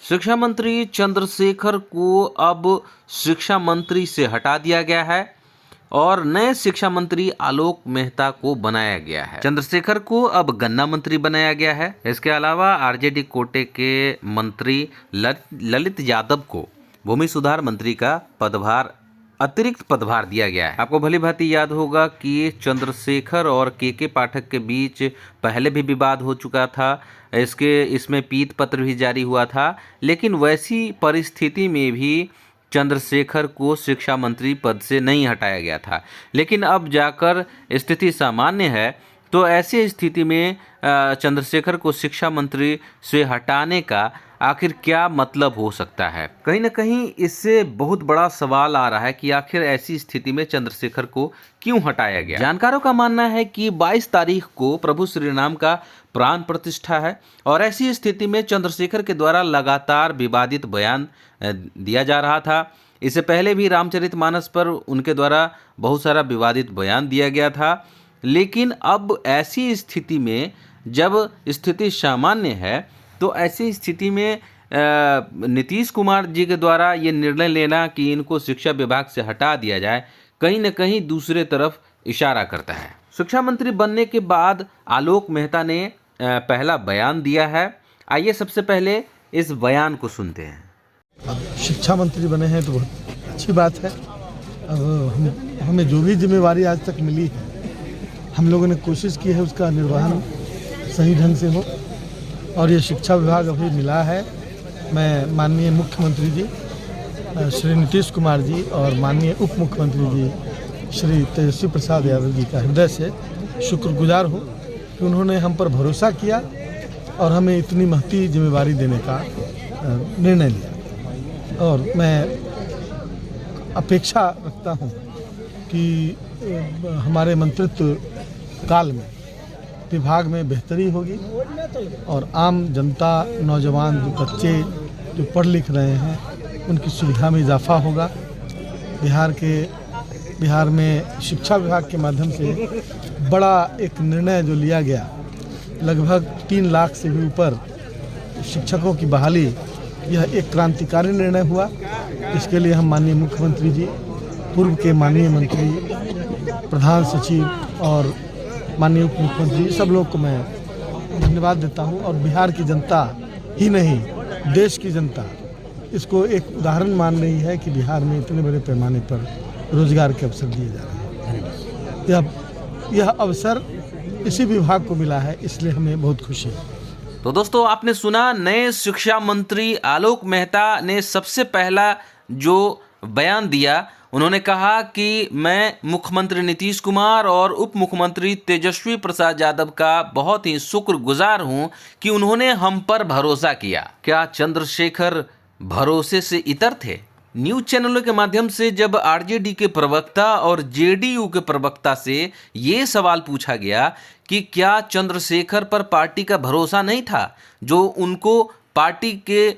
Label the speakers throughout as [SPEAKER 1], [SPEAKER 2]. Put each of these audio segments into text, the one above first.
[SPEAKER 1] शिक्षा मंत्री चंद्रशेखर को अब शिक्षा मंत्री से हटा दिया गया है और नए शिक्षा मंत्री आलोक मेहता को बनाया गया है। चंद्रशेखर को अब गन्ना मंत्री बनाया गया है। इसके अलावा आरजेडी कोटे के मंत्री ललित यादव को भूमि सुधार मंत्री का अतिरिक्त पदभार दिया गया है। आपको भली भांति याद होगा कि चंद्रशेखर और के पाठक के बीच पहले भी विवाद हो चुका था। इसमें पीत पत्र भी जारी हुआ था, लेकिन वैसी परिस्थिति में भी चंद्रशेखर को शिक्षा मंत्री पद से नहीं हटाया गया था। लेकिन अब जाकर स्थिति सामान्य है, तो ऐसी स्थिति में चंद्रशेखर को शिक्षा मंत्री से हटाने का आखिर क्या मतलब हो सकता है। कहीं ना कहीं इससे बहुत बड़ा सवाल आ रहा है कि आखिर ऐसी स्थिति में चंद्रशेखर को क्यों हटाया गया। जानकारों का मानना है कि 22 तारीख को प्रभु श्री राम का प्राण प्रतिष्ठा है और ऐसी स्थिति में चंद्रशेखर के द्वारा लगातार विवादित बयान दिया जा रहा था। इससे पहले भी रामचरितमानस पर उनके द्वारा बहुत सारा विवादित बयान दिया गया था। लेकिन अब ऐसी स्थिति में जब स्थिति सामान्य है, तो ऐसी स्थिति में नीतीश कुमार जी के द्वारा ये निर्णय लेना कि इनको शिक्षा विभाग से हटा दिया जाए, कहीं न कहीं दूसरे तरफ इशारा करता है। शिक्षा मंत्री बनने के बाद आलोक मेहता ने पहला बयान दिया है। आइए सबसे पहले इस बयान को सुनते हैं।
[SPEAKER 2] शिक्षा मंत्री बने हैं तो बहुत अच्छी बात है। अब हमें जो भी जिम्मेवारी आज तक मिली है, हम लोगों ने कोशिश की है उसका निर्वहन सही ढंग से हो, और ये शिक्षा विभाग अभी मिला है। मैं माननीय मुख्यमंत्री जी श्री नीतीश कुमार जी और माननीय उप मुख्यमंत्री जी श्री तेजस्वी प्रसाद यादव जी का हृदय से शुक्रगुजार हूँ कि उन्होंने हम पर भरोसा किया और हमें इतनी महती जिम्मेवारी देने का निर्णय लिया। और मैं अपेक्षा रखता हूँ कि हमारे मंत्रित्व काल में विभाग में बेहतरी होगी और आम जनता, नौजवान, जो बच्चे जो पढ़ लिख रहे हैं, उनकी सुविधा में इजाफा होगा। बिहार में शिक्षा विभाग के माध्यम से बड़ा एक निर्णय जो लिया गया, लगभग 3 लाख से भी ऊपर शिक्षकों की बहाली, यह एक क्रांतिकारी निर्णय हुआ। इसके लिए हम माननीय मुख्यमंत्री जी, पूर्व के माननीय मंत्री, प्रधान सचिव और माननीय उप मुख्यमंत्री, सब लोग को मैं धन्यवाद देता हूं। और बिहार की जनता ही नहीं, देश की जनता इसको एक उदाहरण मान रही है कि बिहार में इतने बड़े पैमाने पर रोजगार के अवसर दिए जा रहे हैं। यह अवसर इसी विभाग को मिला है, इसलिए हमें बहुत खुशी है।
[SPEAKER 1] तो दोस्तों, आपने सुना, नए शिक्षा मंत्री आलोक मेहता ने सबसे पहला जो बयान दिया, उन्होंने कहा कि मैं मुख्यमंत्री नीतीश कुमार और उप मुख्यमंत्री तेजस्वी प्रसाद यादव का बहुत ही शुक्रगुजार हूं कि उन्होंने हम पर भरोसा किया। क्या चंद्रशेखर भरोसे से इतर थे? न्यूज चैनलों के माध्यम से जब आरजेडी के प्रवक्ता और जेडीयू के प्रवक्ता से ये सवाल पूछा गया कि क्या चंद्रशेखर पर पार्टी का भरोसा नहीं था, जो उनको पार्टी के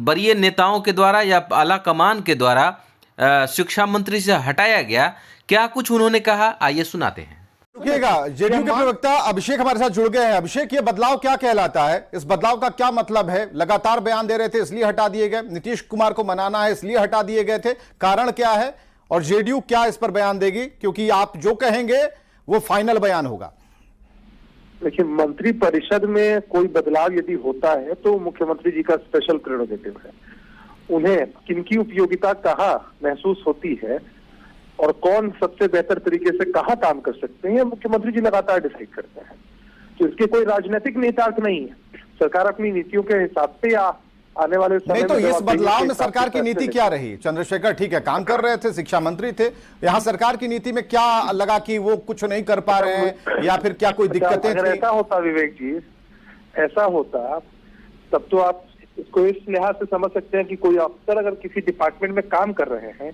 [SPEAKER 1] वरीय नेताओं के द्वारा या आला कमान के द्वारा शिक्षा मंत्री से हटाया गया, क्या कुछ उन्होंने कहा, आइए सुनाते हैं।
[SPEAKER 3] रुकिएगा, जेडीयू के प्रवक्ता अभिषेक हमारे साथ जुड़ गए हैं। अभिषेक, ये बदलाव क्या कहलाता है? इस बदलाव का क्या मतलब है? लगातार बयान दे रहे थे इसलिए हटा दिए गए, नीतीश कुमार को मनाना है इसलिए हटा दिए गए थे, कारण क्या है? और जेडीयू क्या इस पर बयान देगी? क्योंकि आप जो कहेंगे वो फाइनल बयान होगा।
[SPEAKER 4] देखिए, मंत्री परिषद में कोई बदलाव यदि होता है तो मुख्यमंत्री जी का स्पेशल प्रेरोगेटिव है। उन्हें किनकी उपयोगिता कहाँ महसूस होती है और कौन सबसे बेहतर तरीके से कहाँ काम कर सकते हैं, मुख्यमंत्री जी लगातार डिसाइड करते हैं। तो इसके कोई राजनीतिक निहितार्थ नहीं है। सरकार अपनी नीतियों के हिसाब से या आने वाले समय
[SPEAKER 3] नहीं, तो इस बदलाव में सरकार की नीति क्या रही? चंद्रशेखर ठीक है, काम कर रहे थे, शिक्षा मंत्री थे, यहाँ सरकार की नीति में क्या लगा कि वो कुछ नहीं कर पा रहे हैं या फिर क्या कोई दिक्कतें थी?
[SPEAKER 4] ऐसा होता विवेक जी, ऐसा होता तब तो आप इसको इस लिहाज से समझ सकते हैं कि कोई अफसर अगर किसी डिपार्टमेंट में काम कर रहे हैं,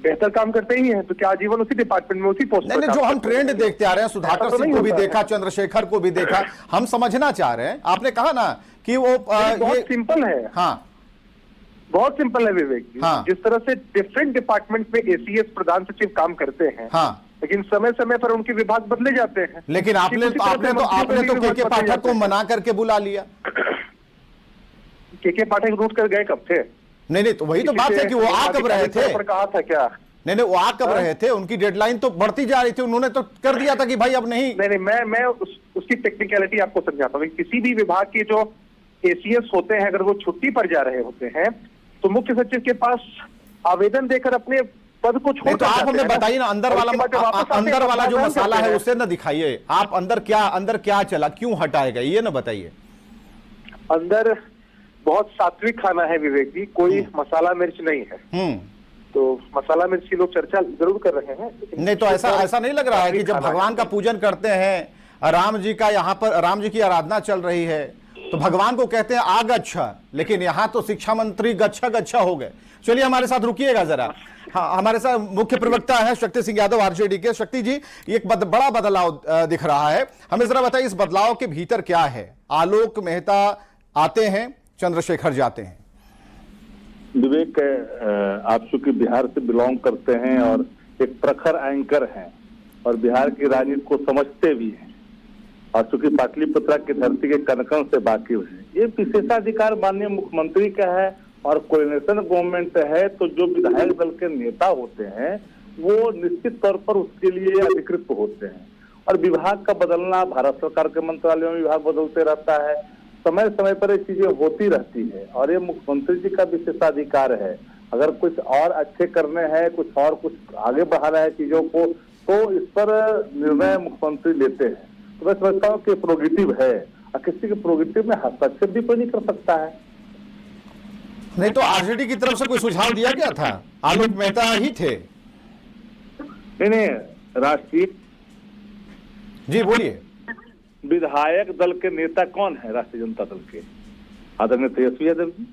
[SPEAKER 4] बेहतर काम करते ही हैं, तो क्या आजीवन उसी डिपार्टमेंट में उसी पोस्ट
[SPEAKER 3] पर? जो हम ट्रेंड देखते आ रहे हैं, सुधाकर सिंह को भी देखा, चंद्रशेखर को भी देखा, हम समझना चाह रहे हैं। आपने कहा ना कि वो
[SPEAKER 4] बहुत सिंपल है।
[SPEAKER 3] हाँ,
[SPEAKER 4] बहुत सिंपल है विवेक जी।
[SPEAKER 3] हाँ।
[SPEAKER 4] जिस तरह से डिफरेंट डिपार्टमेंट में एसीएस प्रधान सचिव काम करते हैं,
[SPEAKER 3] हाँ,
[SPEAKER 4] लेकिन समय समय पर उनके विभाग बदले जाते हैं।
[SPEAKER 3] लेकिन आपने तो के पाठक को मना करके बुला लिया।
[SPEAKER 4] के पाठक रूट कर गए कब थे?
[SPEAKER 3] नहीं तो वही तो बात है कि वो आ कब रहे थे?
[SPEAKER 4] पर कहा था क्या?
[SPEAKER 3] नहीं वो आ कब रहे थे? उनकी डेडलाइन तो बढ़ती जा रही थी, उन्होंने तो कर दिया था कि भाई अब नहीं।
[SPEAKER 4] नहीं मैं उसकी टेक्निकलिटी आपको समझाता हूँ। किसी भी विभाग के जो एसीएस होते हैं, अगर वो छुट्टी पर जा रहे होते हैं तो मुख्य सचिव के पास आवेदन देकर अपने पद को छोड़।
[SPEAKER 3] तो आप हमें बताइए ना, अंदर वाला जो मसाला है उसे ना दिखाइए। आप अंदर क्या चला, क्यों हटाए गए, ये ना बताइए।
[SPEAKER 4] अंदर बहुत सात्विक खाना है विवेक जी, कोई मसाला मिर्च नहीं है। तो मसाला मिर्च की लोग चर्चा जरूर कर रहे हैं।
[SPEAKER 3] नहीं तो ऐसा नहीं लग रहा है कि जब भगवान का पूजन करते हैं, राम जी का यहाँ पर राम जी की आराधना चल रही है, तो भगवान को कहते हैं आ गच्छा, लेकिन यहाँ तो शिक्षा मंत्री गच्छा हो गए। चलिए हमारे साथ रुकिएगा जरा। हाँ, हमारे साथ मुख्य प्रवक्ता है शक्ति सिंह यादव आरजेडी के। शक्ति जी, एक बड़ा बदलाव दिख रहा है, हमें जरा बताइए इस बदलाव के भीतर क्या है? आलोक मेहता आते हैं, चंद्रशेखर जाते हैं।
[SPEAKER 5] विवेक, आप चूंकि बिहार से बिलोंग करते हैं और एक प्रखर एंकर हैं और बिहार की राजनीति को समझते भी हैं, और चूंकि पाटलिपुत्रा की धरती के कनकन से वाकिफ है, ये विशेषाधिकार माननीय मुख्यमंत्री का है और कोऑर्डिनेशन गवर्नमेंट है, तो जो विधायक दल के नेता होते हैं वो निश्चित तौर पर उसके लिए अधिकृत होते हैं। और विभाग का बदलना, भारत सरकार के मंत्रालयों में विभाग बदलते रहता है, समय समय पर ये चीजें होती रहती है और ये मुख्यमंत्री जी का विशेषाधिकार है। अगर कुछ और अच्छे करने हैं, कुछ आगे बढ़ाना है चीजों को, तो इस पर निर्णय मुख्यमंत्री लेते हैं। तो मैं समझता हूँ कि प्रोगेटिव है और किसी के प्रोगेटिव में हस्तक्षेप भी कोई नहीं कर सकता है।
[SPEAKER 3] नहीं तो आरजेडी की तरफ से कोई सुझाव दिया गया था? आलोक मेहता ही थे।
[SPEAKER 5] नहीं, राष्ट्रीय
[SPEAKER 3] जी बोलिए।
[SPEAKER 5] विधायक दल के नेता कौन है? राष्ट्रीय जनता दल के आदरणीय तेजस्वी यादव जी।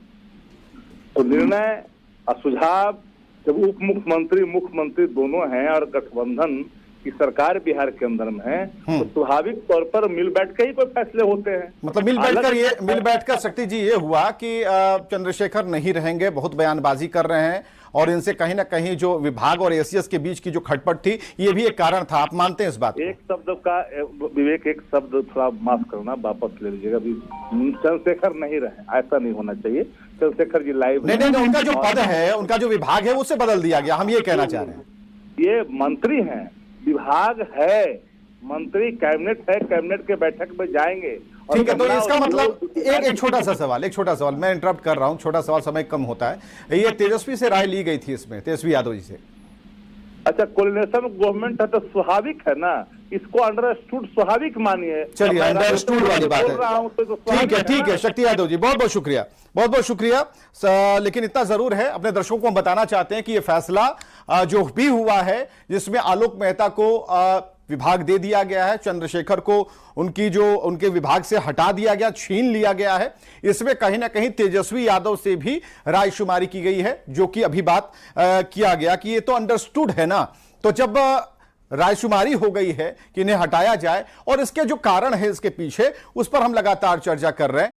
[SPEAKER 5] तो निर्णय और सुझाव जब उप मुख्यमंत्री मुख्यमंत्री दोनों हैं और गठबंधन की सरकार बिहार के अंदर में है, तो स्वाभाविक तौर पर मिल बैठ के ही कोई फैसले होते हैं।
[SPEAKER 3] मतलब मिल बैठकर शक्ति जी ये हुआ कि चंद्रशेखर नहीं रहेंगे, बहुत बयानबाजी कर रहे हैं और इनसे कहीं ना कहीं जो विभाग और एसीएस के बीच की जो खटपट थी, ये भी एक कारण था। आप मानते हैं इस बात को?
[SPEAKER 5] एक शब्द का विवेक, एक शब्द थोड़ा माफ करना, वापस ले लीजिएगा। चंद्रशेखर नहीं रहे, ऐसा नहीं होना चाहिए। चंद्रशेखर जी लाइव
[SPEAKER 3] नहीं, उनका जो पद है, उनका जो विभाग है, उससे बदल दिया गया, हम ये कहना चाह रहे हैं।
[SPEAKER 5] ये मंत्री हैं, विभाग है, मंत्री कैबिनेट है, कैबिनेट के बैठक में जाएंगे।
[SPEAKER 3] ठीक है, तो इसका मतलब एक छोटा सा सवाल, मैं इंटरप्ट कर रहा हूं, छोटा सवाल, समय कम होता है। ये तेजस्वी से राय ली गई थी इसमें, तेजस्वी यादव जी से।
[SPEAKER 5] अच्छा, कोऑर्डिनेशन गवर्नमेंट है तो स्वाभाविक है ना, इसको अंडरस्टूड स्वाभाविक मानिए।
[SPEAKER 3] चलिए, अंडरस्टूड वाली बात है। ठीक है शक्ति यादव जी, बहुत बहुत शुक्रिया। लेकिन इतना जरूर है, अपने दर्शकों को हम बताना चाहते हैं कि यह फैसला जो भी हुआ है, जिसमें आलोक मेहता को विभाग दे दिया गया है, चंद्रशेखर को उनके विभाग से हटा दिया गया, छीन लिया गया है, इसमें कहीं ना कहीं तेजस्वी यादव से भी रायशुमारी की गई है, जो कि अभी बात किया गया कि ये तो अंडरस्टूड है ना। तो जब रायशुमारी हो गई है कि इन्हें हटाया जाए, और इसके जो कारण है इसके पीछे, उस पर हम लगातार चर्चा कर रहे हैं।